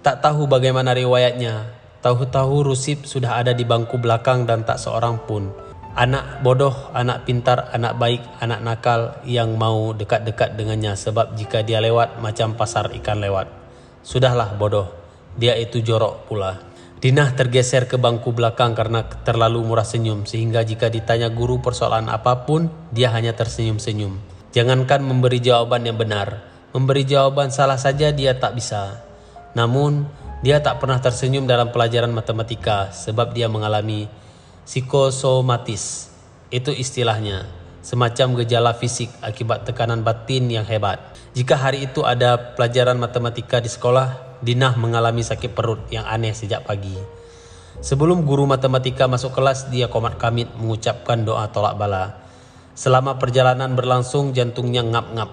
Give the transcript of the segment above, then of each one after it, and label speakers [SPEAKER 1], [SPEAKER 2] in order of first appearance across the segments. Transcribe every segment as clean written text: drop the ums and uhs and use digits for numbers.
[SPEAKER 1] Tak tahu bagaimana riwayatnya, tahu-tahu Rusip sudah ada di bangku belakang dan tak seorang pun. Anak bodoh, anak pintar, anak baik, anak nakal yang mau dekat-dekat dengannya sebab jika dia lewat macam pasar ikan lewat. Sudahlah bodoh, dia itu jorok pula. Dinah tergeser ke bangku belakang karena terlalu murah senyum sehingga jika ditanya guru persoalan apapun, dia hanya tersenyum-senyum. Jangankan memberi jawaban yang benar, memberi jawaban salah saja dia tak bisa. Namun, dia tak pernah tersenyum dalam pelajaran matematika sebab dia mengalami psikosomatis. Itu istilahnya, semacam gejala fisik akibat tekanan batin yang hebat. Jika hari itu ada pelajaran matematika di sekolah, Dinah mengalami sakit perut yang aneh sejak pagi. Sebelum guru matematika masuk kelas, dia komat-kamit mengucapkan doa tolak bala. Selama perjalanan berlangsung, jantungnya ngap-ngap.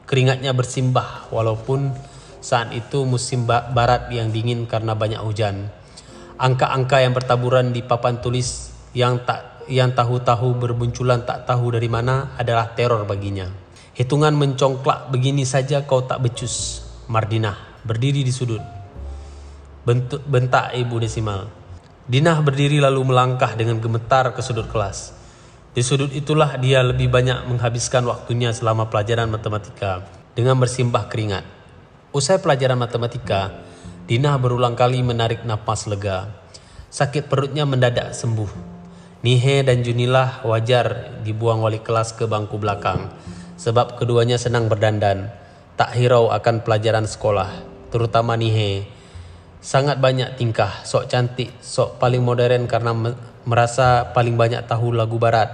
[SPEAKER 1] Keringatnya bersimbah walaupun saat itu musim barat yang dingin karena banyak hujan. Angka-angka yang bertaburan di papan tulis yang tahu-tahu berbunculan tak tahu dari mana adalah teror baginya. Hitungan mencongklak begini saja kau tak becus. Mardinah berdiri di sudut. Bentak ibu desimal. Dinah berdiri lalu melangkah dengan gemetar ke sudut kelas. Di sudut itulah dia lebih banyak menghabiskan waktunya selama pelajaran matematika dengan bersimbah keringat. Usai pelajaran matematika, Dinah berulang kali menarik napas lega. Sakit perutnya mendadak sembuh. Nihe dan Junilah wajar dibuang wali kelas ke bangku belakang, sebab keduanya senang berdandan, tak hirau akan pelajaran sekolah, terutama Nihe. Sangat banyak tingkah, sok cantik, sok paling modern karena merasa paling banyak tahu lagu barat.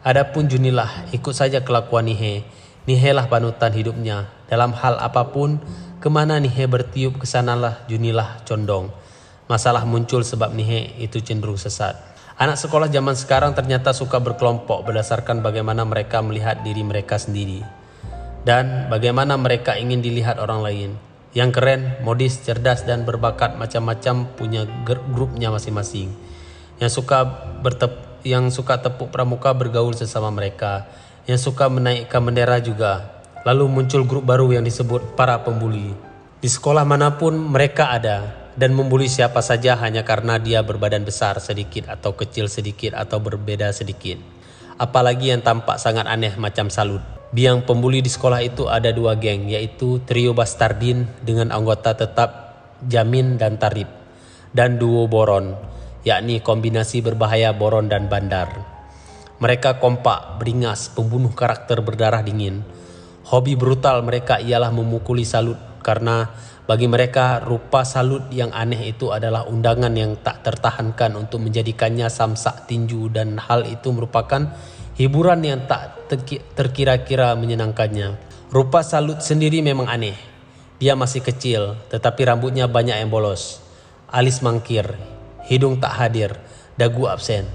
[SPEAKER 1] Adapun Junilah, ikut saja kelakuan Nihe. Nihe lah panutan hidupnya. Dalam hal apapun, kemana Nihe bertiup kesanalah Junilah condong. Masalah muncul sebab Nihe itu cenderung sesat. Anak sekolah zaman sekarang ternyata suka berkelompok berdasarkan bagaimana mereka melihat diri mereka sendiri. Dan bagaimana mereka ingin dilihat orang lain. Yang keren, modis, cerdas, dan berbakat macam-macam punya grupnya masing-masing. Yang suka tepuk pramuka bergaul sesama mereka. Yang suka menaikkan bendera juga. Lalu muncul grup baru yang disebut para pembuli. Di sekolah manapun mereka ada dan membuli siapa saja hanya karena dia berbadan besar sedikit atau kecil sedikit atau berbeda sedikit. Apalagi yang tampak sangat aneh macam Salut. Biang pembuli di sekolah itu ada dua geng, yaitu trio Bastardin dengan anggota tetap Jamin dan Tarib, dan duo Boron, yakni kombinasi berbahaya Boron dan Bandar. Mereka kompak, beringas, pembunuh karakter berdarah dingin. Hobi brutal mereka ialah memukuli Salut karena bagi mereka rupa Salut yang aneh itu adalah undangan yang tak tertahankan untuk menjadikannya samsak tinju dan hal itu merupakan hiburan yang tak terkira-kira menyenangkannya. Rupa Salut sendiri memang aneh. Dia masih kecil tetapi rambutnya banyak yang bolos. Alis mangkir, hidung tak hadir, dagu absen.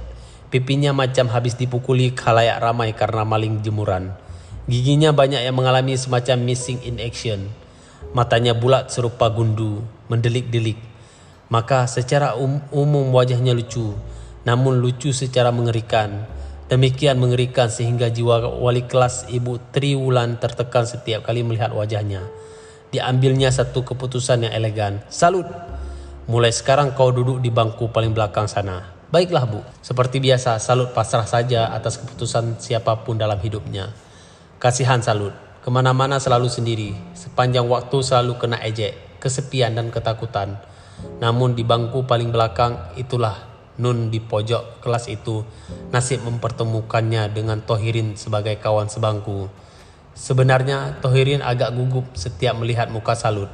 [SPEAKER 1] Pipinya macam habis dipukuli khalayak ramai karena maling jemuran. Giginya banyak yang mengalami semacam missing in action. Matanya bulat serupa gundu, mendelik-delik. Maka secara umum wajahnya lucu, namun lucu secara mengerikan. Demikian mengerikan sehingga jiwa wali kelas Ibu Triwulan tertekan setiap kali melihat wajahnya. Diambilnya satu keputusan yang elegan. Salut! Mulai sekarang kau duduk di bangku paling belakang sana. Baiklah Bu, seperti biasa Salut pasrah saja atas keputusan siapapun dalam hidupnya. Kasihan Salut, kemana-mana selalu sendiri, sepanjang waktu selalu kena ejek, kesepian dan ketakutan. Namun di bangku paling belakang itulah Nun di pojok kelas itu, nasib mempertemukannya dengan Tohirin sebagai kawan sebangku. Sebenarnya Tohirin agak gugup setiap melihat muka Salut.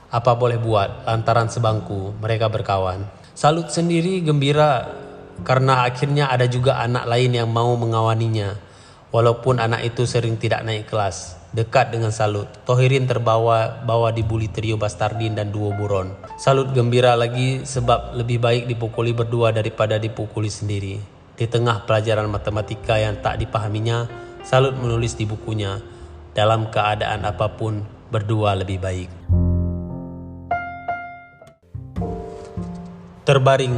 [SPEAKER 1] Apa boleh buat, lantaran sebangku, mereka berkawan. Salut sendiri gembira karena akhirnya ada juga anak lain yang mau mengawaninya. Walaupun anak itu sering tidak naik kelas, dekat dengan Salut. Tohirin terbawa dibuli trio Bastardin dan duo Buron. Salut gembira lagi sebab lebih baik dipukuli berdua daripada dipukuli sendiri. Di tengah pelajaran matematika yang tak dipahaminya, Salut menulis di bukunya, dalam keadaan apapun berdua lebih baik. Terbaring,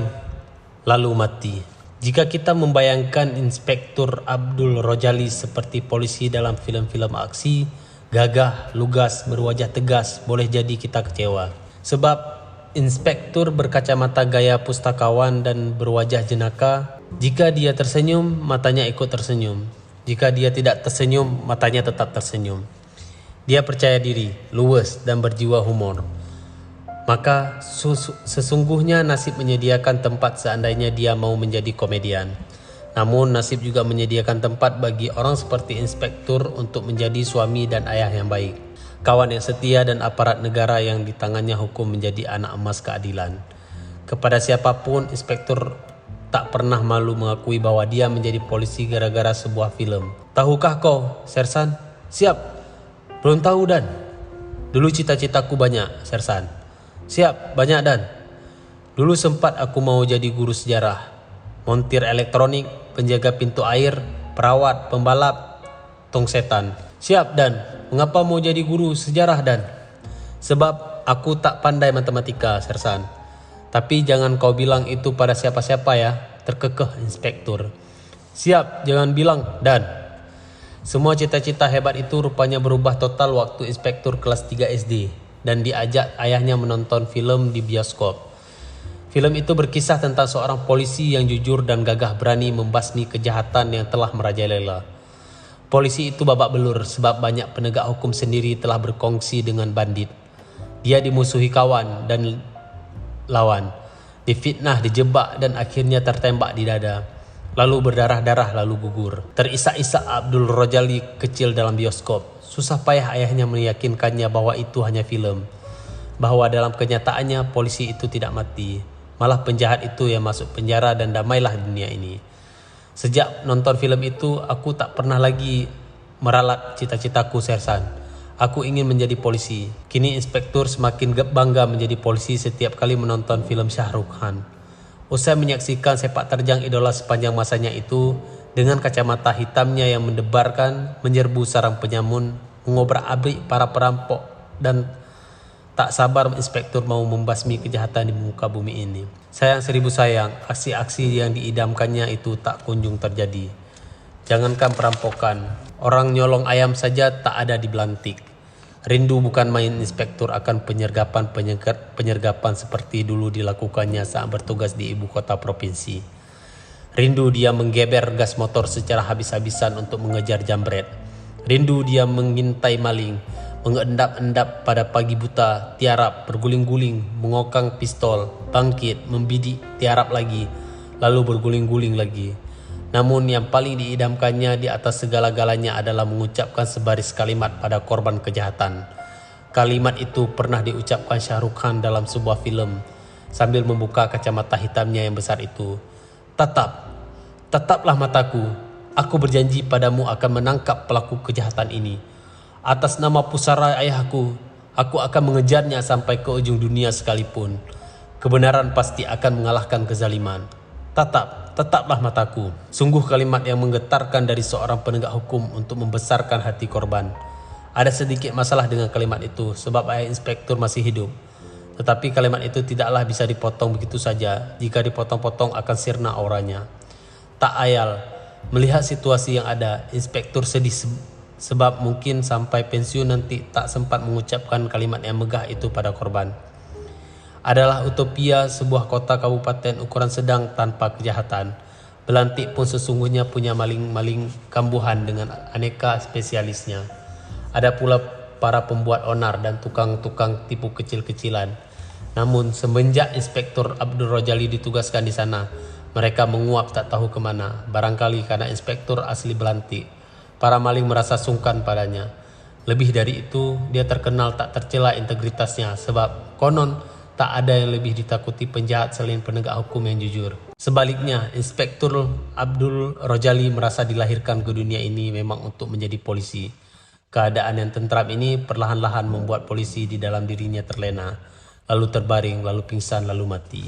[SPEAKER 1] lalu mati. Jika kita membayangkan Inspektur Abdul Rojali seperti polisi dalam film-film aksi, gagah, lugas, berwajah tegas, boleh jadi kita kecewa. Sebab Inspektur berkacamata gaya pustakawan dan berwajah jenaka. Jika dia tersenyum, matanya ikut tersenyum. Jika dia tidak tersenyum, matanya tetap tersenyum. Dia percaya diri, luwes, dan berjiwa humor. Maka sesungguhnya nasib menyediakan tempat seandainya dia mau menjadi komedian. Namun nasib juga menyediakan tempat bagi orang seperti inspektur untuk menjadi suami dan ayah yang baik, kawan yang setia, dan aparat negara yang di tangannya hukum menjadi anak emas keadilan. Kepada siapapun, inspektur tak pernah malu mengakui bahwa dia menjadi polisi gara-gara sebuah film. Tahukah kau, Sersan? Siap. Belum tahu, Dan. Dulu cita-citaku banyak, Sersan. Siap, banyak, Dan. Dulu sempat aku mau jadi guru sejarah, montir elektronik, penjaga pintu air, perawat, pembalap, tong setan. Siap, Dan. Mengapa mau jadi guru sejarah, Dan? Sebab aku tak pandai matematika, Sersan. Tapi jangan kau bilang itu pada siapa-siapa ya, terkekeh inspektur. Siap, jangan bilang, Dan. Semua cita-cita hebat itu rupanya berubah total waktu inspektur kelas 3 SD dan diajak ayahnya menonton film di bioskop. Film itu berkisah tentang seorang polisi yang jujur dan gagah berani membasmi kejahatan yang telah merajalela. Polisi itu babak belur sebab banyak penegak hukum sendiri telah berkongsi dengan bandit. Dia dimusuhi kawan dan lawan, difitnah, dijebak, dan akhirnya tertembak di dada. Lalu berdarah-darah, lalu gugur. Terisak-isak Abdul Rojali kecil dalam bioskop. Susah payah ayahnya meyakinkannya bahwa itu hanya film, bahwa dalam kenyataannya polisi itu tidak mati. Malah penjahat itu yang masuk penjara dan damailah dunia ini. Sejak nonton film itu, aku tak pernah lagi meralat cita-citaku, Sersan. Aku ingin menjadi polisi. Kini inspektur semakin bangga menjadi polisi setiap kali menonton film Shah Rukh Khan. Usai menyaksikan sepak terjang idola sepanjang masanya itu, dengan kacamata hitamnya yang mendebarkan, menyerbu sarang penyamun, mengobrak-abrik para perampok, dan tak sabar inspektur mau membasmi kejahatan di muka bumi ini. Sayang seribu sayang, aksi-aksi yang diidamkannya itu tak kunjung terjadi. Jangankan perampokan, orang nyolong ayam saja tak ada di Belantik. Rindu bukan main inspektur akan penyergapan seperti dulu dilakukannya saat bertugas di ibu kota provinsi. Rindu dia menggeber gas motor secara habis-habisan untuk mengejar jambret. Rindu dia mengintai maling, mengendap-endap pada pagi buta, tiarap, berguling-guling, mengokang pistol, bangkit, membidik, tiarap lagi, lalu berguling-guling lagi. Namun yang paling diidamkannya di atas segala-galanya adalah mengucapkan sebaris kalimat pada korban kejahatan. Kalimat itu pernah diucapkan Shah Rukh Khan dalam sebuah film sambil membuka kacamata hitamnya yang besar itu. Tataplah mataku. Aku berjanji padamu akan menangkap pelaku kejahatan ini. Atas nama pusara ayahku, aku akan mengejarnya sampai ke ujung dunia sekalipun. Kebenaran pasti akan mengalahkan kezaliman. Tetaplah mataku. Sungguh kalimat yang menggetarkan dari seorang penegak hukum untuk membesarkan hati korban. Ada sedikit masalah dengan kalimat itu sebab ayah inspektur masih hidup. Tetapi kalimat itu tidaklah bisa dipotong begitu saja. Jika dipotong-potong akan sirna auranya. Tak ayal melihat situasi yang ada, inspektur sedih sebab mungkin sampai pensiun nanti tak sempat mengucapkan kalimat yang megah itu pada korban. Adalah utopia sebuah kota kabupaten ukuran sedang tanpa kejahatan. Belantik pun sesungguhnya punya maling-maling kambuhan dengan aneka spesialisnya. Ada pula para pembuat onar dan tukang-tukang tipu kecil-kecilan. Namun semenjak Inspektur Abdul Rojali ditugaskan di sana, mereka menguap tak tahu kemana. Barangkali karena inspektur asli Belantik, para maling merasa sungkan padanya. Lebih dari itu, dia terkenal tak tercela integritasnya sebab konon tak ada yang lebih ditakuti penjahat selain penegak hukum yang jujur. Sebaliknya, Inspektur Abdul Rojali merasa dilahirkan ke dunia ini memang untuk menjadi polisi. Keadaan yang tentram ini perlahan-lahan membuat polisi di dalam dirinya terlena, lalu terbaring, lalu pingsan, lalu mati.